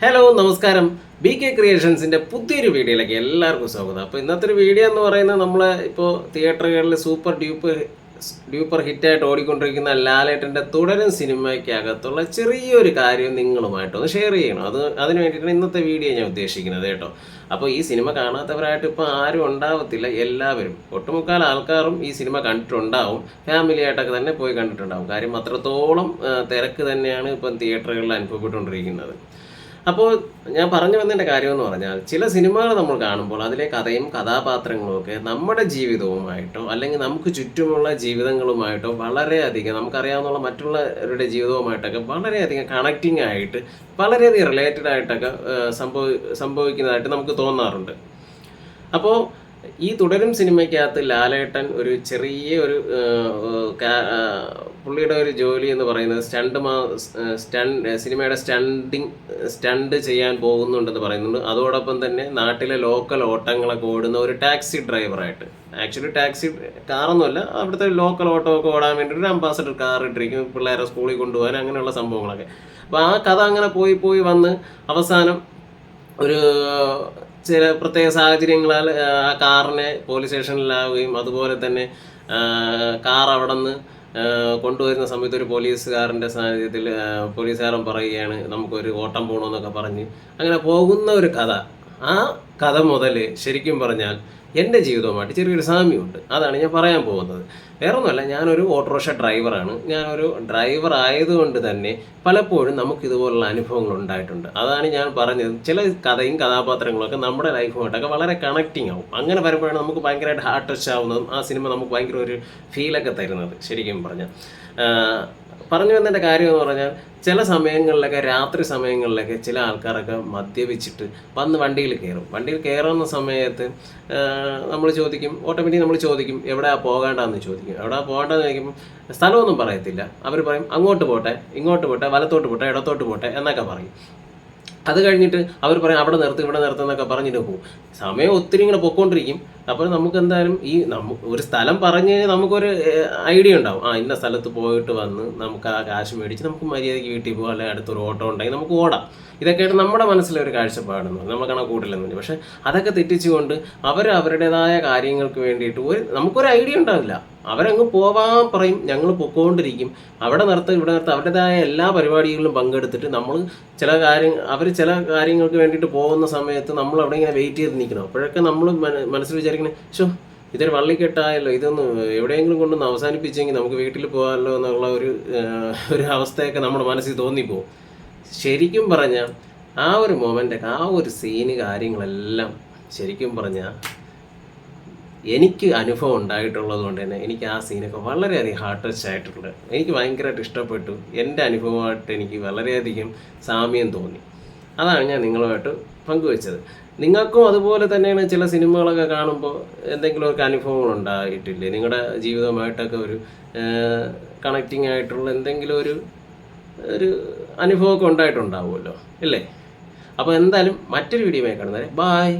Hello നമസ്കാരം. BK ക്രിയേഷൻസിൻ്റെ പുതിയൊരു വീഡിയോയിലേക്ക് എല്ലാവർക്കും സ്വാഗതം. അപ്പോൾ ഇന്നത്തെ ഒരു വീഡിയോ എന്ന് പറയുന്നത് നമ്മൾ ഇപ്പോൾ തിയേറ്ററുകളിൽ സൂപ്പർ ഡ്യൂപ്പർ ഹിറ്റായിട്ട് ഓടിക്കൊണ്ടിരിക്കുന്ന ലാലേട്ടൻ്റെ തുടരും സിനിമയ്ക്കകത്തുള്ള ചെറിയൊരു കാര്യം നിങ്ങളുമായിട്ടൊന്ന് ഷെയർ ചെയ്യണം. അതിന് വേണ്ടിയിട്ടാണ് ഇന്നത്തെ വീഡിയോ ഞാൻ ഉദ്ദേശിക്കുന്നത് കേട്ടോ. അപ്പോൾ ഈ സിനിമ കാണാത്തവരായിട്ട് ഇപ്പോൾ ആരും ഉണ്ടാവത്തില്ല. എല്ലാവരും ഒട്ടുമുക്കാൽ ആൾക്കാരും ഈ സിനിമ കണ്ടിട്ടുണ്ടാവും. ഫാമിലി ആയിട്ടൊക്കെ തന്നെ പോയി കണ്ടിട്ടുണ്ടാവും. കാര്യം അത്രത്തോളം തിരക്ക് തന്നെയാണ് ഇപ്പം തിയേറ്ററുകളിൽ അനുഭവപ്പെട്ടുകൊണ്ടിരിക്കുന്നത്. അപ്പോൾ ഞാൻ പറഞ്ഞു വന്നതിൻ്റെ കാര്യമെന്ന് പറഞ്ഞാൽ ചില സിനിമകൾ നമ്മൾ കാണുമ്പോൾ അതിലെ കഥയും കഥാപാത്രങ്ങളും ഒക്കെ നമ്മുടെ ജീവിതവുമായിട്ടോ അല്ലെങ്കിൽ നമുക്ക് ചുറ്റുമുള്ള ജീവിതങ്ങളുമായിട്ടോ വളരെയധികം നമുക്കറിയാവുന്ന മറ്റുള്ളവരുടെ ജീവിതവുമായിട്ടൊക്കെ വളരെയധികം കണക്റ്റിംഗ് ആയിട്ട് വളരെയധികം റിലേറ്റഡ് ആയിട്ടൊക്കെ സംഭവിക്കുന്നതായിട്ട് നമുക്ക് തോന്നാറുണ്ട്. അപ്പോൾ ഈ തുടരും സിനിമയ്ക്കകത്ത് ലാലേട്ടൻ ഒരു ചെറിയ ഒരു പുള്ളിയുടെ ഒരു ജോലി എന്ന് പറയുന്നത് സിനിമയുടെ സ്റ്റണ്ട് ചെയ്യാൻ പോകുന്നുണ്ടെന്ന് പറയുന്നുണ്ട്. അതോടൊപ്പം തന്നെ നാട്ടിലെ ലോക്കൽ ഓട്ടങ്ങളൊക്കെ ഓടുന്ന ഒരു ടാക്സി ഡ്രൈവറായിട്ട്, ആക്ച്വലി ടാക്സി കാറൊന്നുമല്ല, അവിടുത്തെ ലോക്കൽ ഓട്ടോ ഒക്കെ ഓടാൻ വേണ്ടി ഒരു അംബാസഡർ കാർ ഇട്ടിരിക്കും, പിള്ളേരെ സ്കൂളിൽ കൊണ്ടുപോകാൻ, അങ്ങനെയുള്ള സംഭവങ്ങളൊക്കെ. അപ്പോൾ ആ കഥ അങ്ങനെ പോയി വന്ന് അവസാനം ഒരു ചില പ്രത്യേക സാഹചര്യങ്ങളാൽ ആ കാറിനെ പോലീസ് സ്റ്റേഷനിലാവുകയും അതുപോലെ തന്നെ കാർ അവിടെ നിന്ന് കൊണ്ടുവരുന്ന സമയത്ത് ഒരു പോലീസുകാരൻ്റെ സാന്നിധ്യത്തിൽ പോലീസുകാരൻ പറയുകയാണ് നമുക്കൊരു ഓട്ടം പോകണമെന്നൊക്കെ പറഞ്ഞ് അങ്ങനെ പോകുന്ന ഒരു കഥ. ആ കഥ മുതൽ ശരിക്കും പറഞ്ഞാൽ എൻ്റെ ജീവിതവുമായിട്ട് ചെറിയൊരു സാമ്യമുണ്ട്. അതാണ് ഞാൻ പറയാൻ പോകുന്നത്. വേറൊന്നുമല്ല, ഞാനൊരു ഓട്ടോറിക്ഷ ഡ്രൈവറാണ്. ഞാനൊരു ഡ്രൈവർ ആയതുകൊണ്ട് തന്നെ പലപ്പോഴും നമുക്കിതുപോലുള്ള അനുഭവങ്ങൾ ഉണ്ടായിട്ടുണ്ട്. അതാണ് ഞാൻ പറഞ്ഞത്. ചില കഥയും കഥാപാത്രങ്ങളൊക്കെ നമ്മുടെ ലൈഫുമായിട്ടൊക്കെ വളരെ കണക്റ്റിംഗ് ആവും. അങ്ങനെ വരുമ്പോഴാണ് നമുക്ക് ഭയങ്കരമായിട്ട് ഹാർട്ട് ടച്ച് ആവുന്നതും ആ സിനിമ നമുക്ക് ഭയങ്കര ഒരു ഫീലൊക്കെ തരുന്നത്. ശരിക്കും പറഞ്ഞാൽ പറഞ്ഞു വന്നതിൻ്റെ കാര്യം എന്ന് പറഞ്ഞാൽ ചില സമയങ്ങളിലൊക്കെ രാത്രി സമയങ്ങളിലൊക്കെ ചില ആൾക്കാരൊക്കെ മദ്യപിച്ചിട്ട് വന്ന് വണ്ടിയിൽ കയറുന്ന സമയത്ത് നമ്മൾ ചോദിക്കും, ഓട്ടോമാറ്റിക് നമ്മൾ ചോദിക്കും എവിടെയാ പോകേണ്ടതെന്ന് ചോദിക്കും. എവിടെയാ പോകേണ്ടതെന്ന് ചോദിക്കുമ്പോൾ സ്ഥലമൊന്നും പറയത്തില്ല. അവർ പറയും അങ്ങോട്ട് പോട്ടെ, ഇങ്ങോട്ട് പോട്ടെ, വലത്തോട്ട് പോട്ടെ, ഇടത്തോട്ട് പോട്ടെ എന്നൊക്കെ പറയും. അത് കഴിഞ്ഞിട്ട് അവർ പറയും അവിടെ നിർത്ത്, ഇവിടെ നിർത്തുന്നൊക്കെ പറഞ്ഞിട്ട് പോകും. സമയം ഒത്തിരി ഇങ്ങനെ പൊയ്ക്കൊണ്ടിരിക്കും. അപ്പോൾ നമുക്ക് എന്തായാലും ഒരു സ്ഥലം പറഞ്ഞു കഴിഞ്ഞാൽ നമുക്കൊരു ഐഡിയ ഉണ്ടാവും. ഇന്ന സ്ഥലത്ത് പോയിട്ട് വന്ന് നമുക്ക് ആ കാശ് മേടിച്ച് നമുക്ക് മര്യാദയ്ക്ക് വീട്ടിൽ പോകാം, അല്ലെങ്കിൽ അടുത്തൊരു ഓട്ടോ ഉണ്ടെങ്കിൽ നമുക്ക് ഓടാം. ഇതൊക്കെയായിട്ട് നമ്മുടെ മനസ്സിലൊരു കാഴ്ചപ്പാടെന്ന് നമ്മൾ കണക്കൂട്ടില്ലെന്നില്ല. പക്ഷേ അതൊക്കെ തെറ്റിച്ചുകൊണ്ട് അവരുടേതായ കാര്യങ്ങൾക്ക് വേണ്ടിയിട്ട് നമുക്കൊരു ഐഡിയ ഉണ്ടാവില്ല. അവരങ്ങ് പോവാൻ പറയും, ഞങ്ങൾ പൊക്കോണ്ടിരിക്കും. അവിടെ നിർത്ത്, ഇവിടെ നിർത്ത്, അവരുടേതായ എല്ലാ പരിപാടികളിലും പങ്കെടുത്തിട്ട് നമ്മൾ ചില കാര്യങ്ങൾക്ക് വേണ്ടിയിട്ട് പോകുന്ന സമയത്ത് നമ്മൾ അവിടെ ഇങ്ങനെ വെയിറ്റ് ചെയ്ത് നിൽക്കണം. അപ്പോഴൊക്കെ നമ്മൾ മനസ്സിൽ വിചാരിക്കണേ, ഇതൊരു വള്ളിക്കെട്ടായല്ലോ, ഇതൊന്ന് എവിടെയെങ്കിലും കൊണ്ടൊന്ന് അവസാനിപ്പിച്ചെങ്കിൽ നമുക്ക് വീട്ടിൽ പോകാമല്ലോ എന്നുള്ള ഒരു അവസ്ഥയൊക്കെ നമ്മുടെ മനസ്സിൽ തോന്നിപ്പോവും. ശരിക്കും പറഞ്ഞാൽ ആ ഒരു മൊമെൻ്റൊക്കെ, ആ ഒരു സീന്, കാര്യങ്ങളെല്ലാം ശരിക്കും പറഞ്ഞാൽ എനിക്ക് അനുഭവം ഉണ്ടായിട്ടുള്ളത് കൊണ്ട് തന്നെ എനിക്ക് ആ സീനൊക്കെ വളരെയധികം ഹാർട്ട് ടച്ച് ആയിട്ടുണ്ട്. എനിക്ക് ഭയങ്കരമായിട്ട് ഇഷ്ടപ്പെട്ടു. എൻ്റെ അനുഭവമായിട്ട് എനിക്ക് വളരെയധികം സാമ്യം തോന്നി. അതാണ് ഞാൻ നിങ്ങളുമായിട്ട് പങ്കുവെച്ചത്. നിങ്ങൾക്കും അതുപോലെ തന്നെയാണ് ചില സിനിമകളൊക്കെ കാണുമ്പോൾ എന്തെങ്കിലുമൊക്കെ അനുഭവങ്ങൾ ഉണ്ടായിട്ടില്ലേ? നിങ്ങളുടെ ജീവിതവുമായിട്ടൊക്കെ ഒരു കണക്റ്റിംഗ് ആയിട്ടുള്ള എന്തെങ്കിലും ഒരു അനുഭവമൊക്കെ ഉണ്ടായിട്ടുണ്ടാവുമല്ലോ, അല്ലേ? അപ്പോൾ എന്തായാലും മറ്റൊരു വീഡിയോ കാണുന്നവരെ ബായ്.